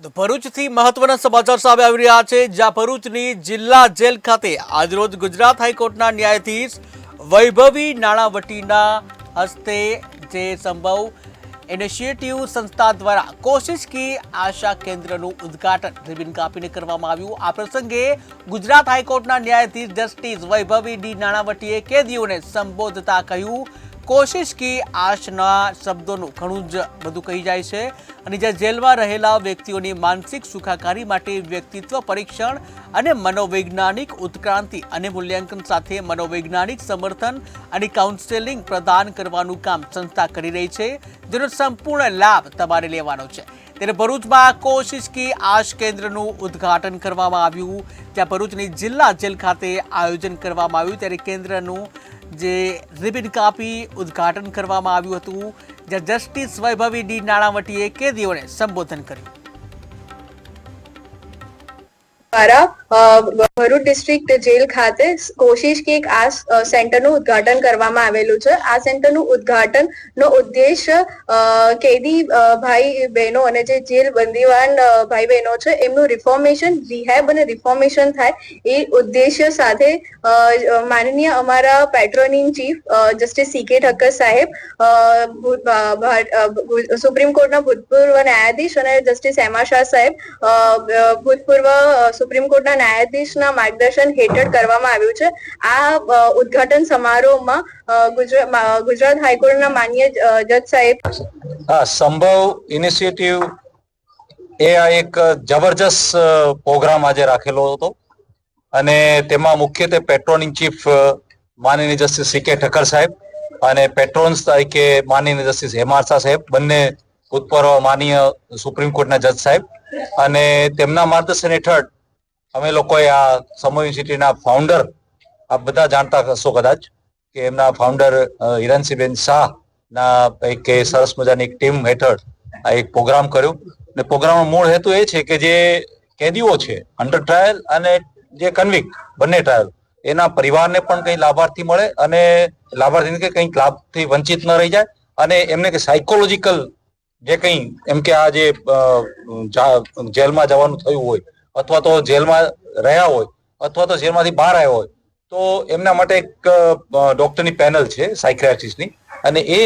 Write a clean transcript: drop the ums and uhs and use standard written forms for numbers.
ભરૂચથી મહત્વના સમાચાર સામે આવી રહ્યા છે, જ્યાં ભરૂચની જિલ્લા જેલ ખાતે આજરોજ ગુજરાત હાઈકોર્ટના ન્યાયાધીશ વૈભવી નાણાવટીના હસ્તે જે સંભવ ઇનિશિયેટિવ સંસ્થા દ્વારા કોશિશ કી આશા કેન્દ્રનું ઉદ્ઘાટન રિબન કાપીને કરવામાં આવ્યું। આ પ્રસંગે ગુજરાત હાઈકોર્ટના ન્યાયાધીશ જસ્ટિસ વૈભવી ડી નાણાવટીએ કેદીઓને સંબોધતા કહ્યું, કોશિશ કી આશના શબ્દોનું ઘણું જ બધું કહી જાય છે અને જ્યાં જેલમાં રહેલા વ્યક્તિઓની માનસિક સુખાકારી માટે વ્યક્તિત્વ પરીક્ષણ અને મનોવૈજ્ઞાનિક ઉત્ક્રાંતિ અને મૂલ્યાંકન સાથે મનોવૈજ્ઞાનિક સમર્થન અને કાઉન્સેલિંગ પ્રદાન કરવાનું કામ સંસ્થા કરી રહી છે, જેનો સંપૂર્ણ લાભ તમારે લેવાનો છે। ત્યારે ભરૂચમાં કોશિશ કી આશ કેન્દ્રનું ઉદ્ઘાટન કરવામાં આવ્યું, ત્યાં ભરૂચની જિલ્લા જેલ ખાતે આયોજન કરવામાં આવ્યું। ત્યારે કેન્દ્રનું જે રિબન કાપી ઉદ્ઘાટન કરવામાં આવ્યું હતું, જ્યાં જસ્ટિસ વૈભવી ડી નાણાવટીએ કેદીઓને સંબોધન કર્યું। ભરૂચ ડિસ્ટ્રિક્ટ જેલ ખાતે કોશિશ કી એક આ સેન્ટરનું ઉદ્ઘાટન કરવામાં આવેલું છે। આ સેન્ટરનું ઉદ્ઘાટનનો ઉદ્દેશ કેદી ભાઈ બહેનો અને જે જેલ બંદીવાન ભાઈ બહેનો છે એમનું રિફોર્મેશન, રિહેબ અને રિફોર્મેશન થાય એ ઉદ્દેશ્ય સાથે માનનીય અમારા patron in chief justice C કે ઠક્કર સાહેબ, સુપ્રીમ કોર્ટના ભૂતપૂર્વ ન્યાયાધીશ અને જસ્ટિસ એમા શાહ સાહેબ, ભૂતપૂર્વ સુપ્રીમ કોર્ટના ન્યાયાધીશના માર્ગદર્શન હેઠળ કરવામાં આવ્યું છે। આ ઉદ્ઘાટન સમારોહમાં ગુજરાત હાઈકોર્ટના માન્ય જજ સાહેબ સંભવ ઇનિશિયેટિવ એક જબરજસ્ત પ્રોગ્રામ આજે રાખેલો હતો અને તેમાં મુખ્યત્વે પેટ્રોન ઇન ચીફ માનનીય જસ્ટિસ સી કે ઠક્કર સાહેબ અને પેટ્રોન્સ તરીકે માનનીય જસ્ટિસ એમા શાહ સાહેબ, બંને ભૂતપૂર્વ માનનીય સુપ્રીમ કોર્ટના જજ સાહેબ, અને તેમના માર્ગદર્શન હેઠળ અમે લોકોએ આ સમો યુનિવર્સિટીના ફાઉન્ડર, આપ બધા જાણતા હશો કદાચ કે એમના ફાઉન્ડર હિરણસિંહબેન શાહના એક સરસ મજાની એક ટીમ હેઠળ આ એક પ્રોગ્રામ કર્યો। અને પ્રોગ્રામનો મૂળ હેતુ એ છે કે જે કેદીઓ છે અંડર ટ્રાયલ અને જે કન્વિક્ટ બંને ટ્રાયલ, એના પરિવારને પણ કંઈ લાભાર્થી મળે અને લાભાર્થીને કે કંઈક લાભથી વંચિત ન રહી જાય અને એમને કે સાયકોલોજીકલ જે કંઈ એમ કે આ જે જેલમાં જવાનું થયું હોય અથવા તો જેલમાં રહ્યા હોય અથવા તો જેલમાંથી બહાર આવ્યા હોય તો એમના માટે એક ડોક્ટરની પેનલ છે સાયક્રેટિસ્ટની, અને એ